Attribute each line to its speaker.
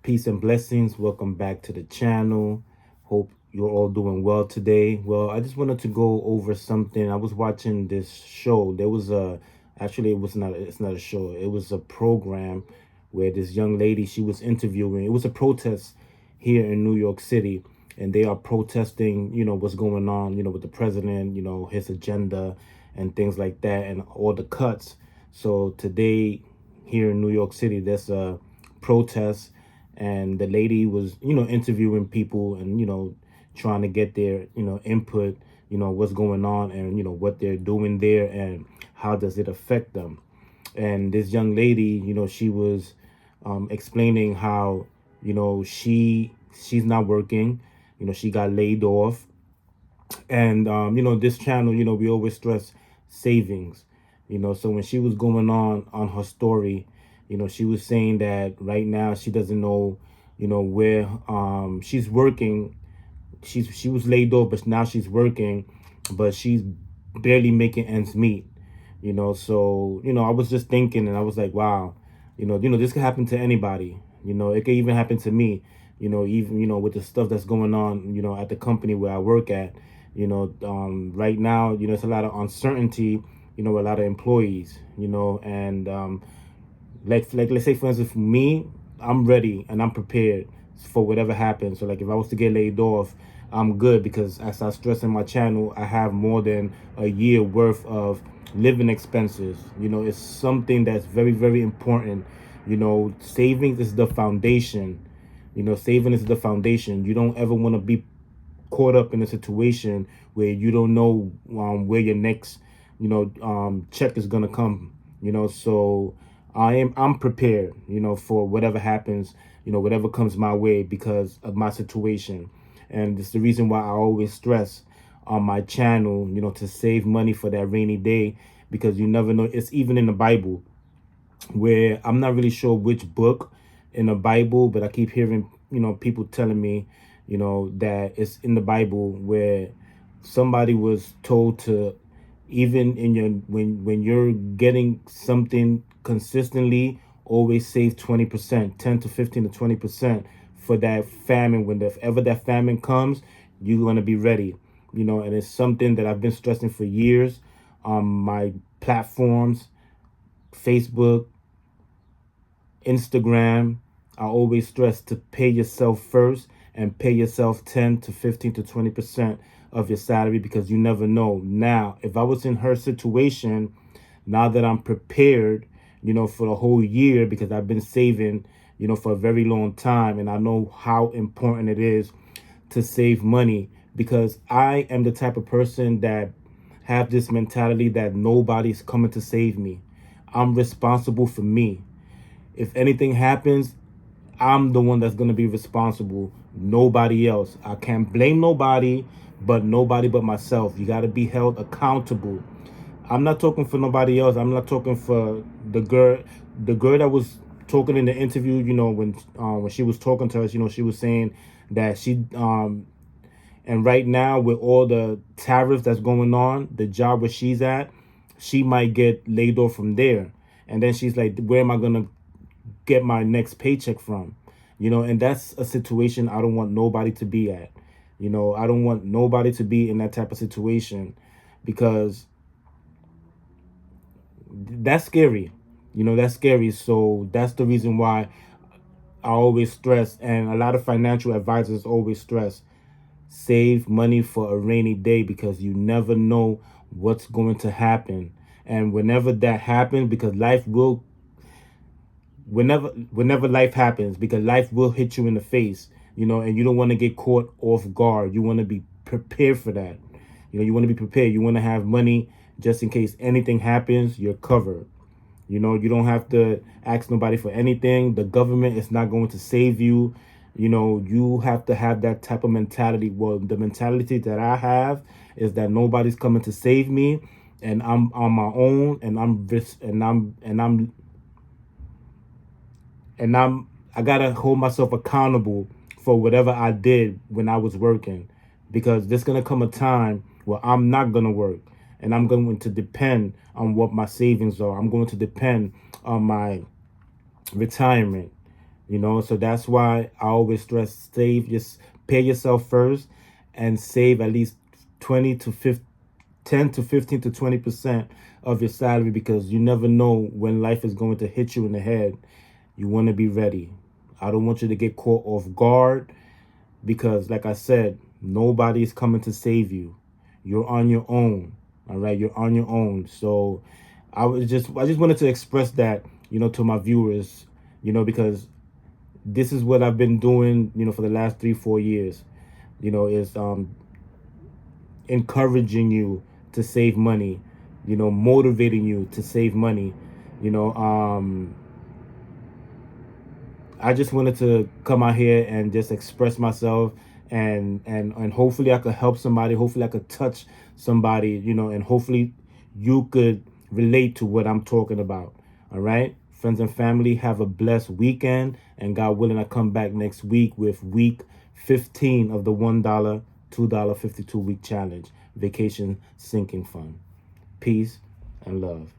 Speaker 1: Peace and blessings. Welcome back to the channel. Hope you're all doing well today. Well, I just wanted to go over something. I was watching this show. There was a actually it's not a show. It was a program where this young lady, she was interviewing. It was a protest here in New York City, and they are protesting, what's going on, with the president, his agenda and things like that and all the cuts. So today here in New York City, there's a protest, and the lady was interviewing people and trying to get their input, what's going on and what they're doing there and how does it affect them. And this young lady, she was explaining how she's not working, she got laid off. And this channel, we always stress savings. So when she was going on her story, she was saying that right now she doesn't know, where she's working. She was laid off, but now she's working, but she's barely making ends meet. So I was just thinking, and I was like, wow, this could happen to anybody. It could even happen to me. Even with the stuff that's going on, at the company where I work at. Right now, it's a lot of uncertainty. A lot of employees. And like let's say for instance, for me, I'm ready and I'm prepared for whatever happens. So like if I was to get laid off, I'm good because as I stress in my channel, I have more than a year worth of living expenses. It's something that's very, very important. Savings is the foundation. Saving is the foundation. You don't ever want to be caught up in a situation where you don't know where your next check is gonna come. So I'm prepared, for whatever happens, whatever comes my way because of my situation. And it's the reason why I always stress on my channel, to save money for that rainy day, because you never know. It's even in the Bible, where I'm not really sure which book in the Bible, but I keep hearing, people telling me, that it's in the Bible where somebody was told to, even in your when you're getting something consistently, always save 20%, 10 to 15 to 20% for that famine. If ever that famine comes, you're gonna be ready. And it's something that I've been stressing for years on my platforms, Facebook, Instagram. I always stress to pay yourself first and pay yourself 10 to 15 to 20% of your salary, because you never know. Now, if I was in her situation, now that I'm prepared, for the whole year, because I've been saving, for a very long time, and I know how important it is to save money, because I am the type of person that have this mentality that nobody's coming to save me. I'm responsible for me. If anything happens, I'm the one that's going to be responsible. Nobody else. I can't blame nobody, but nobody but myself. You got to be held accountable. I'm not talking for nobody else. I'm not talking for the girl that was talking in the interview, when she was talking to us, she was saying that she and right now with all the tariffs that's going on, the job where she's at, she might get laid off from there. And then she's like, where am I going to get my next paycheck from? And that's a situation I don't want nobody to be at. I don't want nobody to be in that type of situation, because that's scary. That's scary. So that's the reason why I always stress, and a lot of financial advisors always stress, save money for a rainy day, because you never know what's going to happen. And whenever that happens, because life will, whenever life happens, because life will hit you in the face, and you don't want to get caught off guard. You want to be prepared for that. You want to be prepared. You want to have money just in case anything happens, you're covered. You don't have to ask nobody for anything. The government is not going to save you. You have to have that type of mentality. Well, the mentality that I have is that nobody's coming to save me, and I'm on my own, and I gotta hold myself accountable for whatever I did when I was working, because there's gonna come a time where I'm not gonna work, and I'm going to depend on what my savings are. I'm going to depend on my retirement. You know, so that's why I always stress save, just pay yourself first and save at least 20 to 50, 10 to 15 to 20% of your salary, because you never know when life is going to hit you in the head. You want to be ready. I don't want you to get caught off guard, because like I said, nobody's coming to save you. You're on your own. All right, you're on your own. So I just wanted to express that, to my viewers, because this is what I've been doing, for the last 3-4 years, is encouraging you to save money, motivating you to save money. You know, I just wanted to come out here and just express myself, and hopefully I could help somebody. Hopefully I could touch somebody, and hopefully you could relate to what I'm talking about. All right, friends and family, have a blessed weekend, and God willing, I come back next week with week 15 of the $1, $2 52 week challenge, vacation sinking fund. Peace and love.